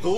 2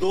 2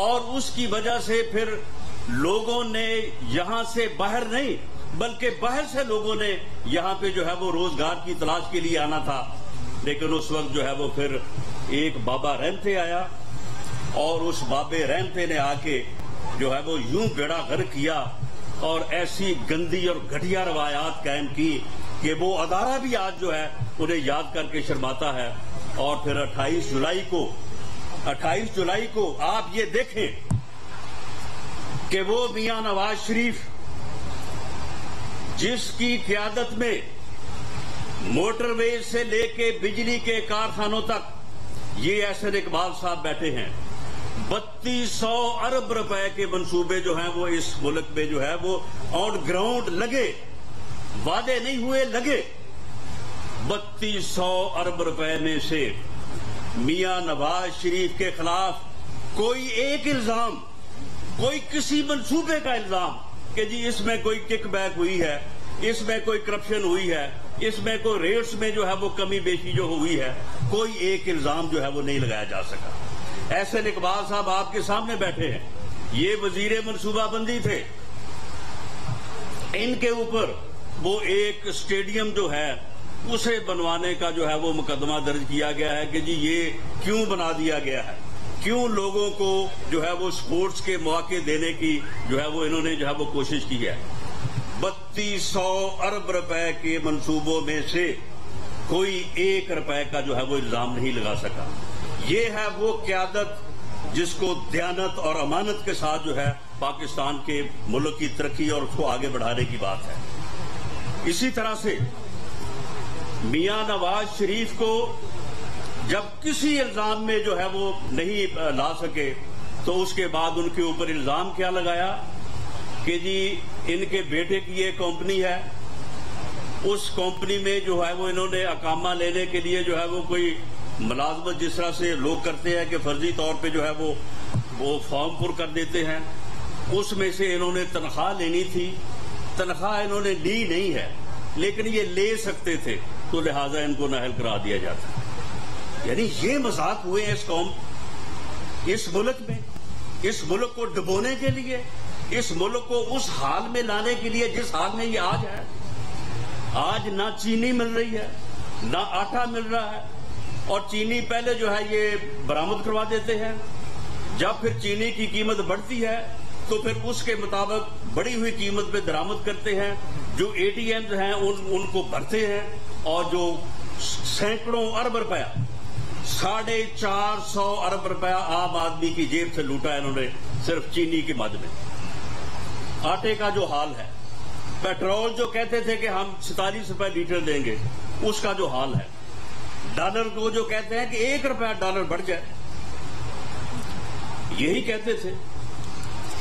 اور اس کی وجہ سے پھر لوگوں نے یہاں سے باہر نہیں بلکہ باہر سے لوگوں نے یہاں پہ جو ہے وہ روزگار کی تلاش کے لیے آنا تھا. لیکن اس وقت جو ہے وہ پھر ایک بابا رحمتے آیا اور اس بابے رحمتے نے آ کے جو ہے وہ یوں بیڑا غرق کیا اور ایسی گندی اور گھٹیا روایات قائم کی کہ وہ ادارہ بھی آج جو ہے انہیں یاد کر کے شرماتا ہے. اور پھر 28 جولائی کو آپ یہ دیکھیں کہ وہ میاں نواز شریف جس کی قیادت میں موٹر ویز سے لے کے بجلی کے کارخانوں تک یہ احسن اقبال صاحب بیٹھے ہیں. 3200 ارب روپے کے منصوبے جو ہیں وہ اس ملک میں جو ہے وہ آن گراؤنڈ لگے, وعدے نہیں ہوئے, لگے. 3200 ارب روپے میں سے میاں نواز شریف کے خلاف کوئی ایک الزام, کوئی کسی منصوبے کا الزام کہ جی اس میں کوئی کک بیک ہوئی ہے, اس میں کوئی کرپشن ہوئی ہے, اس میں کوئی ریٹس میں جو ہے وہ کمی بیشی جو ہوئی ہے, کوئی ایک الزام جو ہے وہ نہیں لگایا جا سکا. احسن اقبال صاحب آپ کے سامنے بیٹھے ہیں, یہ وزیر منصوبہ بندی تھے. ان کے اوپر وہ ایک اسٹیڈیم جو ہے اسے بنوانے کا جو ہے وہ مقدمہ درج کیا گیا ہے کہ جی یہ کیوں بنا دیا گیا ہے, کیوں لوگوں کو جو ہے وہ سپورٹس کے مواقع دینے کی جو ہے وہ انہوں نے جو ہے وہ کوشش کی ہے. 3200 ارب روپے کے منصوبوں میں سے کوئی ایک روپے کا جو ہے وہ الزام نہیں لگا سکا. یہ ہے وہ قیادت جس کو دیانت اور امانت کے ساتھ جو ہے پاکستان کے ملک کی ترقی اور اس کو آگے بڑھانے کی بات ہے. اسی طرح سے میاں نواز شریف کو جب کسی الزام میں جو ہے وہ نہیں لا سکے تو اس کے بعد ان کے اوپر الزام کیا لگایا کہ جی ان کے بیٹے کی یہ کمپنی ہے, اس کمپنی میں جو ہے وہ انہوں نے اقامہ لینے کے لیے جو ہے وہ کوئی ملازمت جس طرح سے لوگ کرتے ہیں کہ فرضی طور پہ جو ہے وہ فارم پر کر دیتے ہیں, اس میں سے انہوں نے تنخواہ لینی تھی. تنخواہ انہوں نے لی نہیں ہے لیکن یہ لے سکتے تھے تو لہٰذا ان کو نااہل کرا دیا جاتا ہے. یعنی یہ مذاق ہوئے ہیں اس قوم, اس ملک میں, اس ملک کو ڈبونے کے لیے, اس ملک کو اس حال میں لانے کے لیے جس حال میں یہ آج ہے. آج نہ چینی مل رہی ہے, نہ آٹا مل رہا ہے, اور چینی پہلے جو ہے یہ برآمد کروا دیتے ہیں. جب پھر چینی کی قیمت بڑھتی ہے تو پھر اس کے مطابق بڑی ہوئی قیمت پہ درآمد کرتے ہیں. جو اے ٹی ایمز ہیں ان کو بھرتے ہیں اور جو سینکڑوں ارب روپیہ 450 ارب روپیہ عام آدمی کی جیب سے لوٹا ہے انہوں نے صرف چینی کے مد میں. آٹے کا جو حال ہے, پیٹرول جو کہتے تھے کہ ہم 47 روپے لیٹر دیں گے اس کا جو حال ہے, ڈالر کو جو کہتے ہیں کہ 1 روپیہ ڈالر بڑھ جائے, یہی کہتے تھے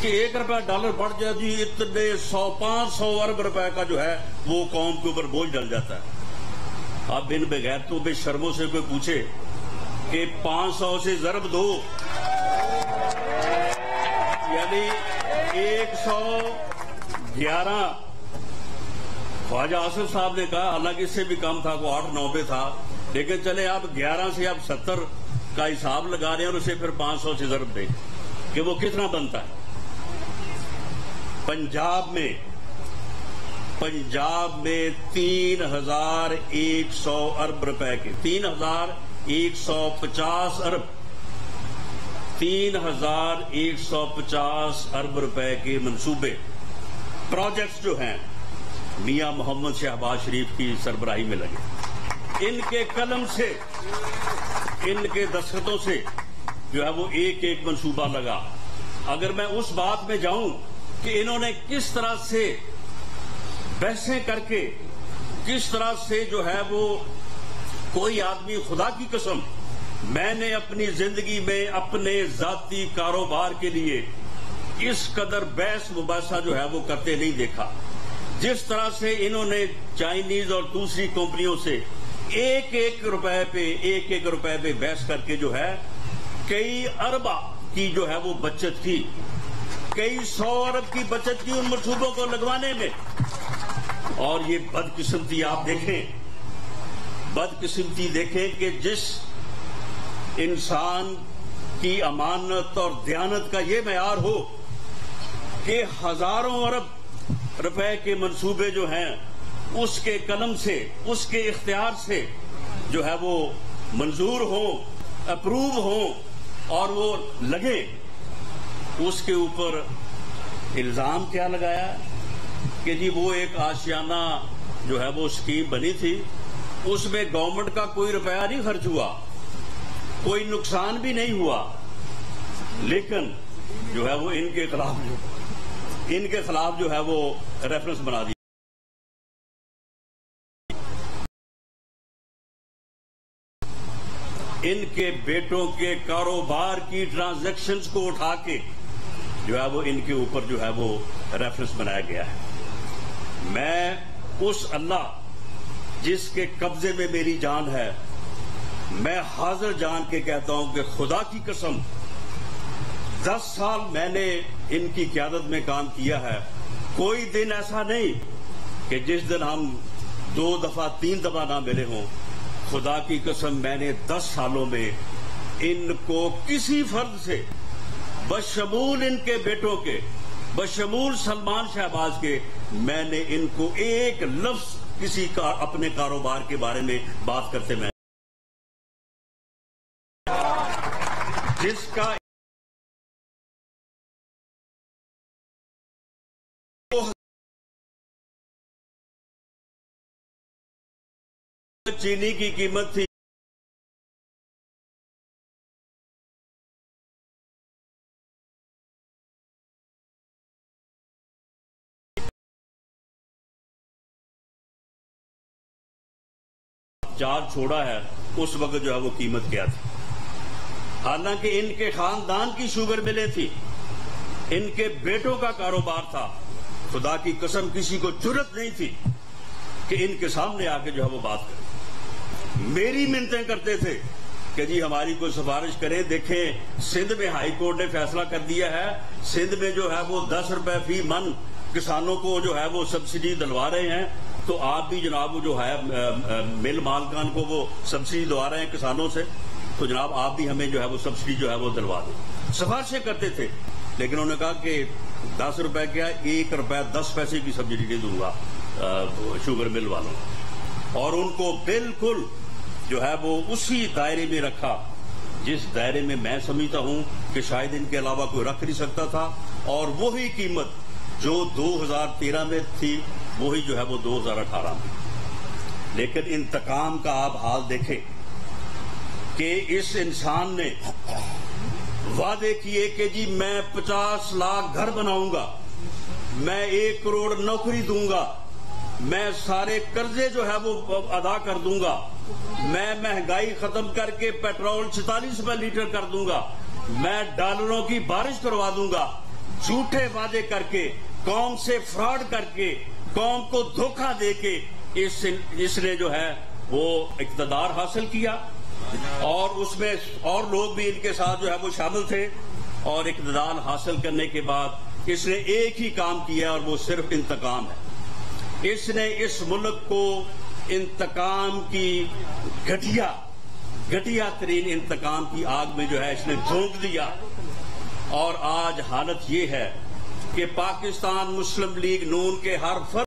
کہ 1 روپیہ ڈالر بڑھ جائے جی اتنے 500 ارب روپے کا جو ہے وہ قوم کے اوپر بوجھ ڈل جاتا ہے. اب ان بغیرتوں بے شرموں سے کوئی پوچھے کہ 500 سے ضرب دو یعنی 111. خواجہ آصف صاحب نے کہا, حالانکہ اس سے بھی کم تھا, وہ 8-9 پہ تھا, لیکن چلے آپ 11 سے آپ 70 کا حساب لگا رہے ہیں اور اسے پھر 500 سے ضرب دیں کہ وہ کتنا بنتا ہے. پنجاب میں 3100 ارب روپے کے 3150 ارب 3150 ارب روپے کے منصوبے پروجیکٹس جو ہیں میاں محمد شہباز شریف کی سربراہی میں لگے. ان کے قلم سے, ان کے دستخطوں سے جو ہے وہ ایک ایک منصوبہ لگا. اگر میں اس بات میں جاؤں کہ انہوں نے کس طرح سے بحثیں کر کے, کس طرح سے جو ہے وہ کوئی آدمی, خدا کی قسم میں نے اپنی زندگی میں اپنے ذاتی کاروبار کے لیے اس قدر بحث مباحثہ جو ہے وہ کرتے نہیں دیکھا. جس طرح سے انہوں نے چائنیز اور دوسری کمپنیوں سے ایک ایک روپے پہ بحث کر کے جو ہے کئی اربہ کی جو ہے وہ بچت کی, کئی 100 ارب کی بچت کی ان منصوبوں کو لگوانے میں. اور یہ بدقسمتی آپ دیکھیں, بدقسمتی دیکھیں کہ جس انسان کی امانت اور دیانت کا یہ معیار ہو کہ ہزاروں ارب روپے کے منصوبے جو ہیں اس کے قلم سے، اس کے اختیار سے جو ہے وہ منظور ہوں، اپروو ہوں اور وہ لگے، اس کے اوپر الزام کیا لگایا کہ جی وہ ایک آشیانہ جو ہے وہ اسکیم بنی تھی، اس میں گورنمنٹ کا کوئی روپیہ نہیں خرچ ہوا، کوئی نقصان بھی نہیں ہوا، لیکن جو ہے وہ ان کے خلاف جو ہے وہ ریفرنس بنا دیا۔ ان کے بیٹوں کے کاروبار کی ٹرانزیکشنز کو اٹھا کے جو ہے وہ ان کے اوپر جو ہے وہ ریفرنس بنایا گیا ہے۔ میں اس اللہ جس کے قبضے میں میری جان ہے، میں حاضر جان کے کہتا ہوں کہ خدا کی قسم 10 سال میں نے ان کی قیادت میں کام کیا ہے، کوئی دن ایسا نہیں کہ جس دن ہم 2 دفعہ 3 دفعہ نہ ملے ہوں۔ خدا کی قسم میں نے 10 سالوں میں ان کو کسی فرد سے، بشمول ان کے بیٹوں کے، بشمول سلمان شہباز کے، میں نے ان کو ایک لفظ کسی کا اپنے کاروبار کے بارے میں بات کرتے میں جس کا چینی کی قیمت تھی جار چھوڑا ہے، اس وقت جو ہے وہ قیمت کیا تھی؟ حالانکہ ان کے خاندان کی شوگر ملیں تھی، ان کے بیٹوں کا کاروبار تھا، خدا کی قسم کسی کو جرت نہیں تھی کہ ان کے سامنے آ کے جو ہے وہ بات کرے۔ میری منتیں کرتے تھے کہ جی ہماری کوئی سفارش کرے، دیکھیں سندھ میں ہائی کورٹ نے فیصلہ کر دیا ہے، سندھ میں جو ہے وہ 10 روپے فی من کسانوں کو جو ہے وہ سبسڈی دلوا رہے ہیں، تو آپ بھی جناب وہ جو ہے مل مالکان کو وہ سبسڈی دلوا رہے ہیں کسانوں سے، تو جناب آپ بھی ہمیں جو ہے وہ سبسڈی جو ہے وہ دلوا دیں۔ سفارشیں کرتے تھے، لیکن انہوں نے کہا کہ 10 روپے کیا 1 روپے 10 پیسے کی سبسڈی نہیں دوں گا شوگر مل والوں، اور ان کو بالکل جو ہے وہ اسی دائرے میں رکھا جس دائرے میں میں سمجھتا ہوں کہ شاید ان کے علاوہ کوئی رکھ نہیں سکتا تھا، اور وہی قیمت جو 2013 میں تھی وہی جو ہے وہ 2018 میں۔ لیکن انتقام کا آپ حال دیکھیں کہ اس انسان نے وعدے کیے کہ جی میں 50 لاکھ گھر بناؤں گا، میں 1 کروڑ نوکری دوں گا، میں سارے قرضے جو ہے وہ ادا کر دوں گا، میں مہنگائی ختم کر کے پیٹرول 46 روپے لیٹر کر دوں گا، میں ڈالروں کی بارش کروا دوں گا۔ جھوٹے وعدے کر کے، قوم سے فراڈ کر کے، قوم کو دھوکہ دے کے اس نے جو ہے وہ اقتدار حاصل کیا، اور اس میں اور لوگ بھی ان کے ساتھ جو ہے وہ شامل تھے، اور اقتدار حاصل کرنے کے بعد اس نے ایک ہی کام کیا اور وہ صرف انتقام ہے۔ اس نے اس ملک کو انتقام کی گھٹیا ترین انتقام کی آگ میں جو ہے اس نے جھونک دیا، اور آج حالت یہ ہے کہ پاکستان مسلم لیگ نون کے ہر فرد